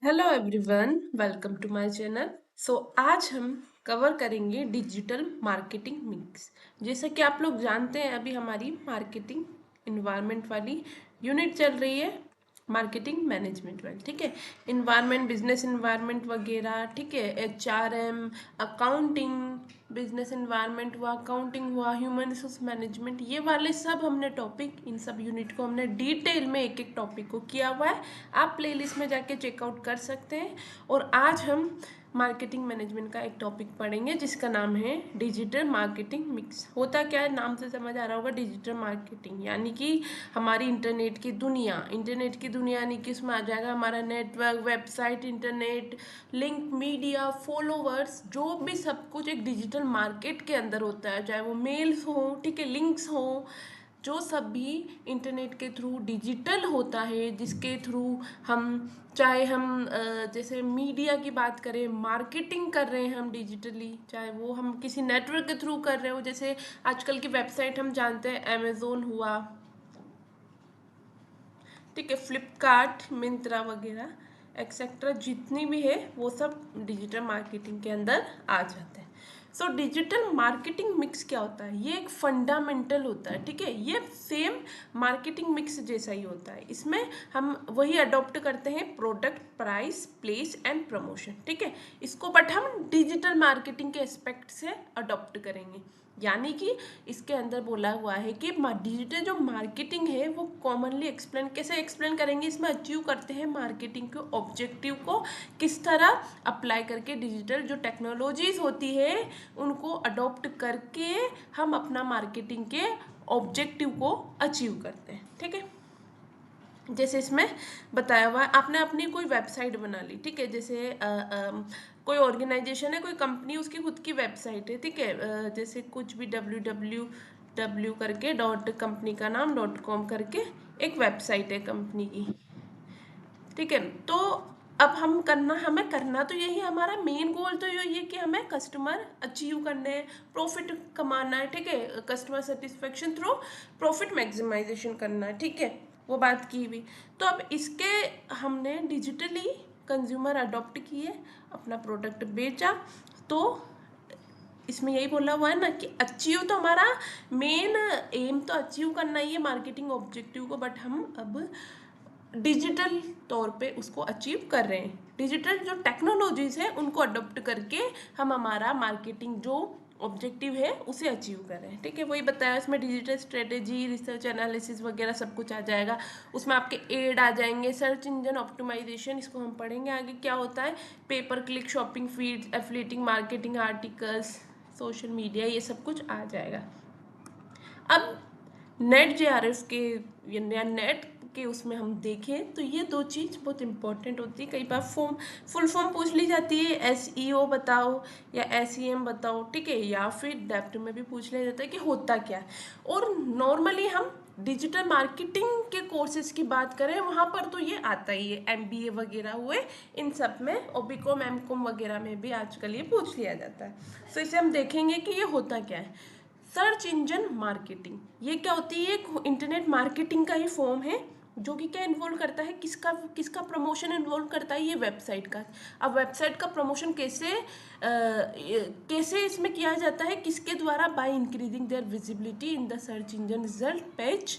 Hello everyone, welcome to my channel. आज हम cover करेंगे डिजिटल मार्केटिंग मिक्स। जैसा कि आप लोग जानते हैं, अभी हमारी मार्केटिंग इन्वायरमेंट वाली यूनिट चल रही है, मार्केटिंग मैनेजमेंट वाली। ठीक है, इन्वायरमेंट, बिजनेस इन्वायरमेंट वगैरह। ठीक है, HRM, अकाउंटिंग, बिजनेस इन्वायरमेंट हुआ, अकाउंटिंग हुआ, ह्यूमन रिसोर्स मैनेजमेंट, ये वाले सब हमने टॉपिक, इन सब यूनिट को हमने डिटेल में एक एक टॉपिक को किया हुआ है। आप प्लेलिस्ट में जाके चेकआउट कर सकते हैं। और आज हम मार्केटिंग मैनेजमेंट का एक टॉपिक पढ़ेंगे जिसका नाम है डिजिटल मार्केटिंग मिक्स। होता क्या है, नाम से समझ आ रहा होगा, डिजिटल मार्केटिंग यानी कि हमारी इंटरनेट की दुनिया यानी कि उसमें आ जाएगा हमारा network, website, internet, link, media, followers, जो भी सब कुछ एक डिजिटल मार्केट के अंदर होता है, चाहे वो मेल्स हो, ठीक है, लिंक्स हो, जो सब भी इंटरनेट के थ्रू डिजिटल होता है, जिसके थ्रू हम, चाहे हम जैसे मीडिया की बात करें, मार्केटिंग कर रहे हैं हम डिजिटली, चाहे वो हम किसी नेटवर्क के थ्रू कर रहे हो, जैसे आजकल की वेबसाइट हम जानते हैं, अमेजोन हुआ, ठीक है, फ्लिपकार्ट, मिंत्रा वगैरह एक्सेट्रा, जितनी भी है वो सब डिजिटल मार्केटिंग के अंदर आ जाते हैं। डिजिटल मार्केटिंग मिक्स क्या होता है? ये एक फंडामेंटल होता है। ठीक है, ये सेम मार्केटिंग मिक्स जैसा ही होता है। इसमें हम वही अडॉप्ट करते हैं, product, price, place and promotion. ठीक है, इसको बट हम डिजिटल मार्केटिंग के एस्पेक्ट से अडॉप्ट करेंगे। यानी कि इसके अंदर बोला हुआ है कि डिजिटल जो मार्केटिंग है वो कॉमनली कैसे एक्सप्लेन करेंगे, इसमें अचीव करते हैं मार्केटिंग के ऑब्जेक्टिव को किस तरह अप्लाई करके, डिजिटल जो टेक्नोलॉजीज होती है उनको अडॉप्ट करके हम अपना मार्केटिंग के ऑब्जेक्टिव को अचीव करते हैं। ठीक है, जैसे इसमें बताया हुआ है, आपने अपनी कोई वेबसाइट बना ली, ठीक है, जैसे कोई ऑर्गेनाइजेशन है, कोई कंपनी, उसकी खुद की वेबसाइट है, ठीक है, जैसे कुछ भी www करके डॉट, कंपनी का नाम .com करके एक वेबसाइट है कंपनी की। ठीक है, तो अब हमें करना तो यही है, हमारा मेन गोल तो यही है कि हमें कस्टमर अचीव करने हैं, प्रॉफिट कमाना है। ठीक है, customer satisfaction through profit maximisation करना है। ठीक है, वो बात की हुई। तो अब इसके हमने डिजिटली कंज्यूमर अडॉप्ट किए, अपना प्रोडक्ट बेचा। तो इसमें यही बोला हुआ है ना कि अचीव, तो हमारा मेन एम तो अचीव करना ही है मार्केटिंग ऑब्जेक्टिव को, बट हम अब डिजिटल तौर पे उसको अचीव कर रहे हैं। डिजिटल जो टेक्नोलॉजीज है उनको अडॉप्ट करके हम हमारा मार्केटिंग जो ऑब्जेक्टिव है उसे अचीव कर रहे हैं। ठीक है, वही बताया, इसमें डिजिटल स्ट्रेटेजी, रिसर्च एनालिसिस वगैरह सब कुछ आ जाएगा। उसमें आपके एड आ जाएंगे, सर्च इंजन ऑप्टिमाइजेशन, इसको हम पढ़ेंगे आगे क्या होता है, paper click, shopping feed, affiliating marketing, articles, social media, ये सब कुछ आ जाएगा। अब नेट JRF के या नेट के उसमें हम देखें तो ये दो चीज़ बहुत इंपॉर्टेंट होती है। कई बार फुल फॉर्म पूछ ली जाती है, SEO बताओ या SEM बताओ, ठीक है, या फिर डेप्थ में भी पूछ लिया जाता है कि होता क्या है। और नॉर्मली हम डिजिटल मार्केटिंग के कोर्सेज की बात करें, वहाँ पर तो ये आता ही है, MBA वगैरह हुए, इन सब में, और BCom MCom वगैरह में भी आजकल ये पूछ लिया जाता है। तो इसे हम देखेंगे कि ये होता क्या है। सर्च इंजन मार्केटिंग, ये क्या होती है, एक इंटरनेट मार्केटिंग का ही फॉर्म है, जो कि क्या इन्वॉल्व करता है, किसका किसका प्रमोशन इन्वॉल्व करता है, ये वेबसाइट का। अब वेबसाइट का प्रमोशन कैसे इसमें किया जाता है, किसके द्वारा, by increasing there visibility in the search engine result page,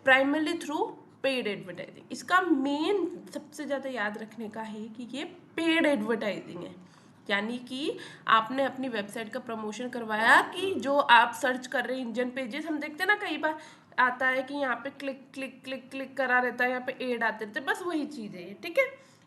primarily through paid advertising. इसका मेन सबसे ज़्यादा याद रखने का है कि ये पेड एडवर्टाइजिंग है। यानी कि आपने अपनी वेबसाइट का प्रमोशन करवाया कि जो आप सर्च कर रहे हैं, इंजन पेजेस हम देखते हैं ना, कई बार आता है कि यहाँ पे क्लिक क्लिक क्लिक क्लिक करा रहता है, यहाँ पे एड आते रहते हैं, बस वही चीज़ है ये। ठीक है,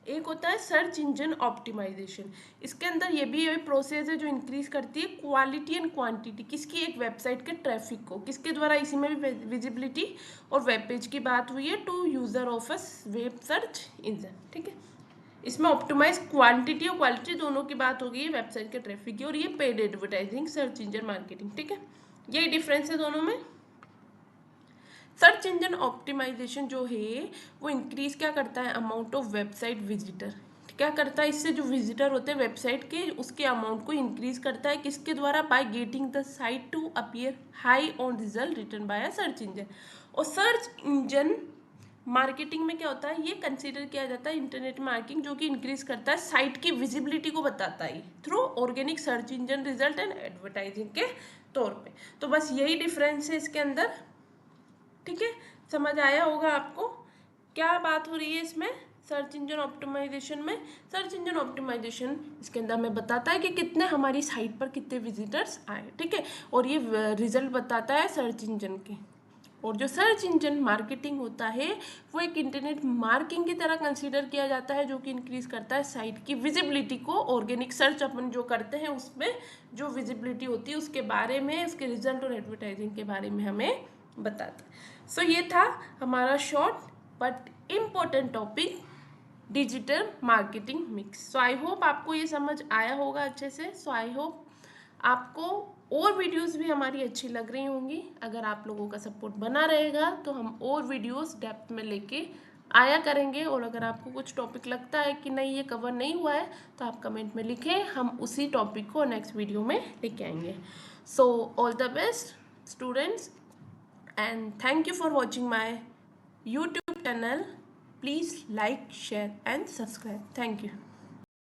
एक होता है सर्च इंजन ऑप्टिमाइजेशन। इसके अंदर ये भी एक प्रोसेस है जो इंक्रीज करती है क्वालिटी एंड क्वांटिटी, किसकी, एक वेबसाइट के ट्रैफिक को, किसके द्वारा, इसी में भी विजिबिलिटी और वेब पेज की बात हुई है, to user of a web search engine. ठीक है, इसमें ऑप्टिमाइज क्वांटिटी और क्वालिटी दोनों की बात हो गई वेबसाइट के ट्रैफिक की, और ये paid advertising, search engine marketing. ठीक है, यही डिफरेंस है दोनों में। सर्च इंजन ऑप्टिमाइजेशन जो है वो इंक्रीज क्या करता है, अमाउंट ऑफ वेबसाइट विजिटर, क्या करता है, इससे जो विजिटर होते हैं वेबसाइट के, उसके अमाउंट को इंक्रीज करता है, किसके द्वारा, by getting the site to appear high on result return by a search engine. और सर्च इंजन मार्केटिंग में क्या होता है, ये कंसीडर किया जाता है इंटरनेट मार्केटिंग, जो कि इंक्रीज करता है साइट की विजिबिलिटी को बताता है through organic search engine result and advertising के तौर पे। तो बस यही डिफरेंस है इसके अंदर, ठीक है, समझ आया होगा आपको क्या बात हो रही है इसमें। सर्च इंजन ऑप्टिमाइजेशन में, सर्च इंजन ऑप्टिमाइजेशन इसके अंदर हमें बताता है कि कितने हमारी साइट पर कितने विजिटर्स आए, ठीक है, और ये रिजल्ट बताता है सर्च इंजन के। और जो सर्च इंजन मार्केटिंग होता है वो एक इंटरनेट मार्केटिंग की तरह कंसीडर किया जाता है, जो कि इंक्रीज करता है साइट की विजिबिलिटी को। ऑर्गेनिक सर्च अपन जो करते हैं उसमें जो विजिबिलिटी होती है उसके बारे में, उसके रिजल्ट और एडवर्टाइजिंग के बारे में हमें बताता है। सो ये था हमारा short but important topic, digital marketing mix. So I hope आपको ये समझ आया होगा अच्छे से। सो आई होप आपको और वीडियोस भी हमारी अच्छी लग रही होंगी। अगर आप लोगों का सपोर्ट बना रहेगा तो हम और वीडियोस डेप्थ में लेके आया करेंगे। और अगर आपको कुछ टॉपिक लगता है कि नहीं ये कवर नहीं हुआ है तो आप कमेंट में लिखें, हम उसी टॉपिक को नेक्स्ट वीडियो में लेके आएंगे। So all the best students and thank you for watching my YouTube channel. Please like, share and subscribe. Thank you.